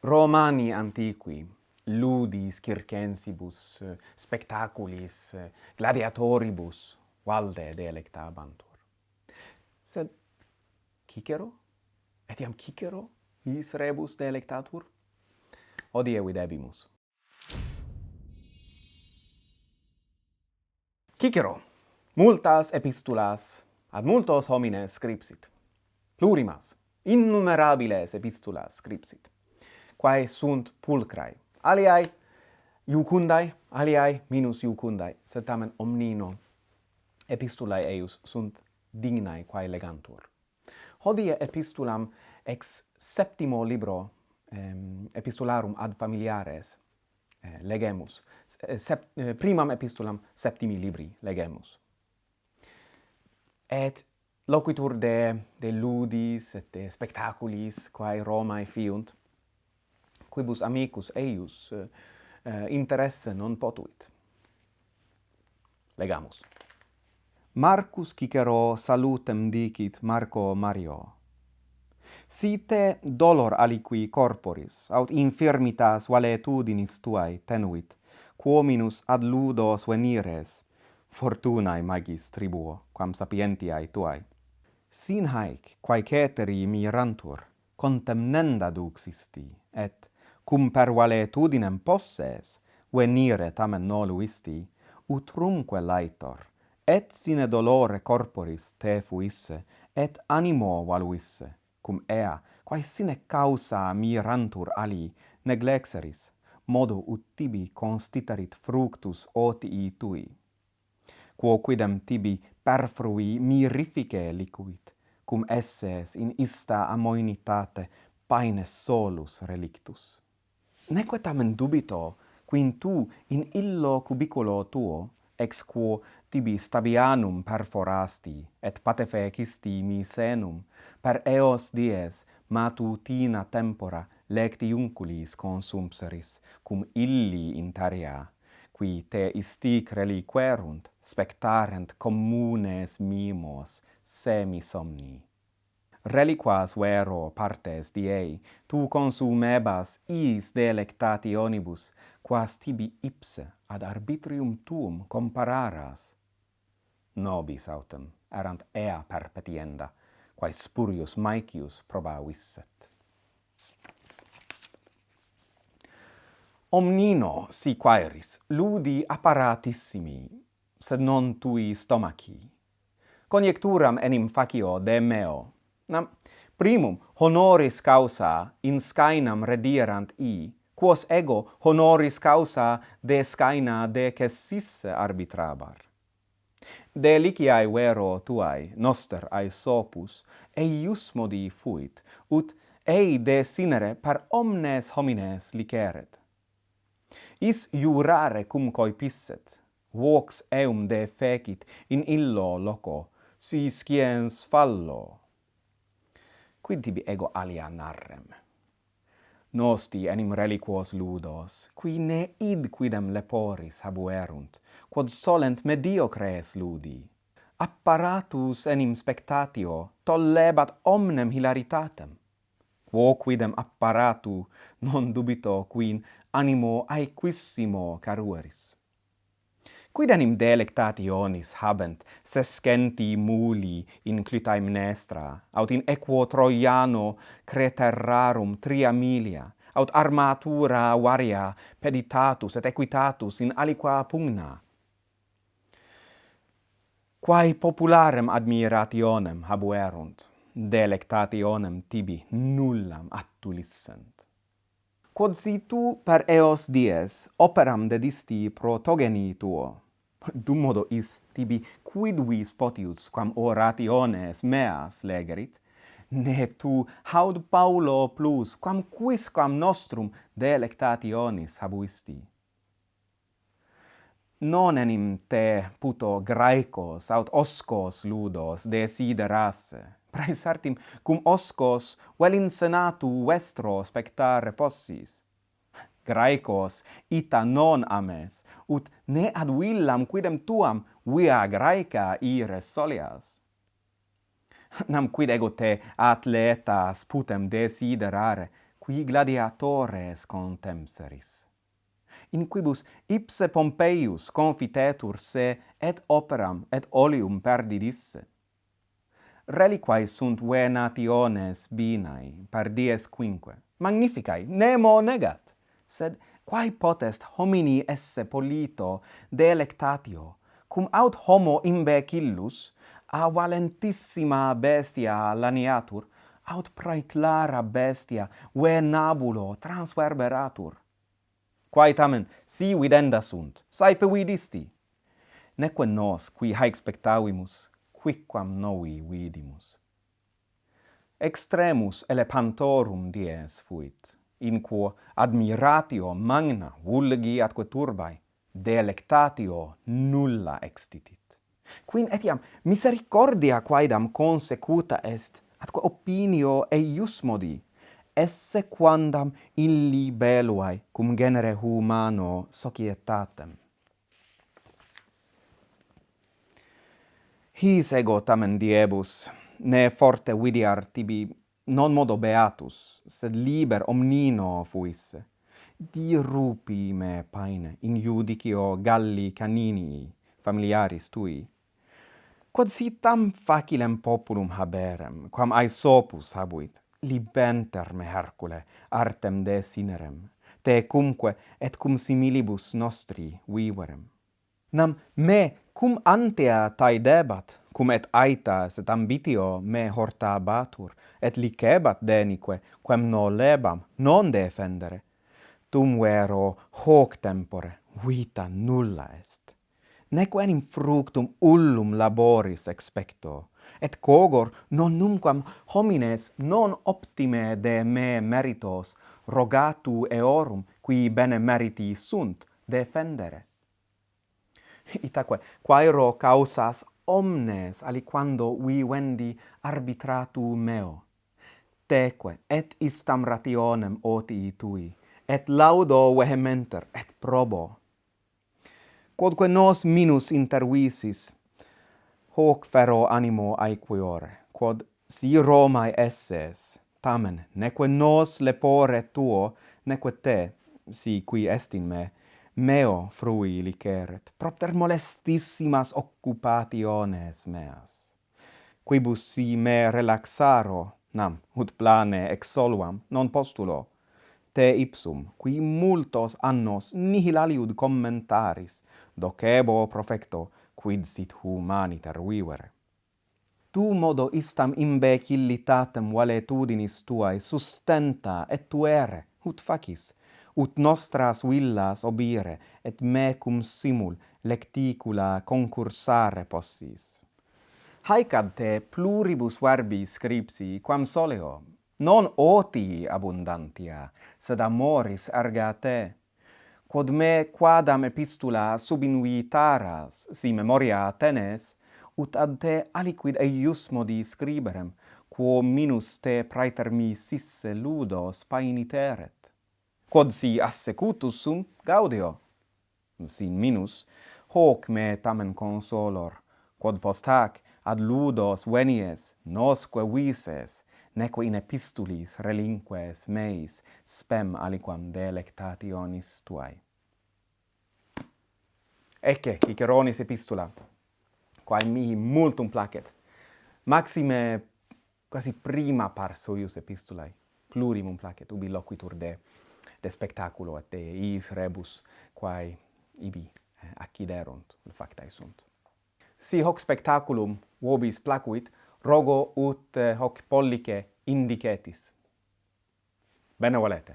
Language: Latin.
Romani antiqui, ludis circensibus, spectaculis, gladiatoribus, valde delectabantur. Sed Cicero? Etiam Cicero his rebus delectatur? Hodie videbimus. Cicero multas epistulas ad multos homines scripsit, plurimas, innumerabiles epistulas scripsit, quae sunt pulcrae, aliae iucundae, aliae minus iucundae, sed tamen omnino epistulae eius sunt dignae quae legantur. Hodie epistulam ex septimo libro epistularum ad familiares legemus, primam epistulam septimi libri legemus. Et loquitur de ludis et de spectaculis quae Romae fiunt, quibus amicus eius interesse non potuit. Legamus. Marcus Cicero salutem dicit Marco Mario. Si te dolor aliqui corporis, aut infirmitas valetudinis tuae tenuit, quominus ad ludos venires, fortunae magis tribuo, quam sapientiae tuae. Sin haec, quae ceteri mirantur, contemnenda duxisti, et, cum per valetudinem posses, venire tamen nolu isti, utrumque laetor, et sine dolore corporis te fuisse, et animo valuisse, cum ea, quae sine causa mirantur ali, neglexeris, modo ut tibi constiterit fructus otii tui. Quo quidem tibi perfrui mirifice liquit, cum esses in ista amoenitate paenes solus relictus. Neque tamen dubito, quin tu in illo cubiculo tuo, ex quo tibi stabianum perforasti, et patefecisti mi senum, per eos dies matutina tempora lectiunculis consumpseris, cum illi interea, qui te istic reliquerunt, spectarent communes mimos semisomni. Reliquas vero partes diei, tu consumebas iis delectationibus, quas tibi ipse ad arbitrium tuum compararas. Nobis autem erant ea perpetienda, quae spurius maecius probavisset. Omnino si quaeris ludi apparatissimi, sed non tui stomachi. Conjecturam enim facio de meo. Nam primum honoris causa in scaenam redierant quos ego honoris causa de scaena decessisse arbitrabar. Deliciae vero tuae, noster aesopus, eius modi fuit, ut ei desinere per omnes homines liceret. Is jurare cum coipisset, vox eum defecit in illo loco, si sciens fallo. Quid tibi ego alia narrem? Nosti enim reliquos ludos, qui ne id quidem leporis habuerunt, quod solent mediocres ludi. Apparatus enim spectatio tollebat omnem hilaritatem. Quo quidem apparatu non dubito quin animo aequissimo carueris. Quid enim delectationis habent sescenti muli in Clytaemnestra, aut in equo Troiano Creterrarum 3 aut armatura varia peditatus et equitatus in aliqua pugna? Quae popularem admirationem habuerunt, delectationem tibi nullam attulissent. Quod si tu per eos dies operam dedisti protogeni tuo, dum modo is tibi quidvis potius quam orationes meas legerit, ne tu haud Paulo plus quam quisquam nostrum delectationis habuisti. Non enim te puto Graecos aut oscos ludos desiderasse, praesartim cum oscos vel in senatu vestro spectare possis. Graecos ita non ames, ut ne ad villam quidem tuam via Graeca ire solias. Nam quid ego te atletas putem desiderare, qui gladiatores contempseris. In quibus ipse Pompeius confitetur se et operam et oleum perdidisse. Reliquae sunt venationes binae per dies quinque. Magnificae, nemo negat. Sed quae potest homini esse polito delectatio, cum aut homo imbecillus a valentissima bestia laniatur, aut praeclara bestia venabulo transverberatur. Quae tamen, si videnda sunt, saepe vidisti. Neque nos, qui haec spectavimus, quicquam novi vidimus. Extremus elepantorum dies fuit, in quo admiratio magna vulgi atque turbae, delectatio nulla extitit. Quin etiam misericordia quaedam consecuta est, atque opinio eiusmodi, esse quandam illi belluae cum genere humano societatem. His ego tamen diebus, ne forte vidiar tibi non modo beatus, sed liber omnino fuisse. Dirupi me paine in judicio Galli Caninii, familiaris tui. Quod si tam facilem populum haberem, quam Aesopus habuit, libenter me Hercule, artem desinerem, te cumque et cum similibus nostri viverem. Nam me cum antea taedebat, cum et aetas et ambitio me hortabatur, et licebat denique, quem nolebam non defendere. Tum vero hoc tempore vita nulla est. Neque enim fructum ullum laboris expecto, et cogor non numquam homines non optime de me meritos rogatu eorum, qui bene meriti sunt, defendere. Itaque, quaero causas omnes aliquando vivendi arbitratu meo. Teque, et istam rationem otii tui, et laudo vehementer, et probo. Quodque nos minus intervisis, hoc fero animo aequiore, quod si Romae esses, tamen, neque nos lepore tuo, neque te, si qui est in me, meo frui liceret, propter molestissimas occupationes meas. Quibus si me relaxaro, nam, ut plane exsoluam, non postulo, te ipsum, qui multos annos nihil aliud commentaris, docebo profecto, quid sit humaniter vivere. Tu modo istam imbecillitatem valetudinis tuae sustenta et tuere, ut facis, ut nostras villas obire, et me cum simul lecticula concursare possis. Haec ad te pluribus verbis scripsi, quam soleo, non otii abundantia, sed amoris erga te. Quod me quadam epistula subinvitaras, si memoria tenes, ut ad te aliquid eiusmodi scriberem, quo minus te praeter mi sisse ludos painiteret. Quod si assecutus sum, gaudio. Sin minus, hoc me tamen consolor, quod post hac ad ludos venies, nosque vises, neque in epistulis relinques meis spem aliquam delectationis tuae. Ecce, Ciceronis epistula, quae mihi multum placet. Maxime quasi prima pars huius epistulae, plurimum placet, ubi loquitur de spectaculo et de iis rebus quae ibi acciderunt, factae sunt. Si hoc spectaculum vobis placuit, rogo ut hoc pollice indicetis. Bene volete.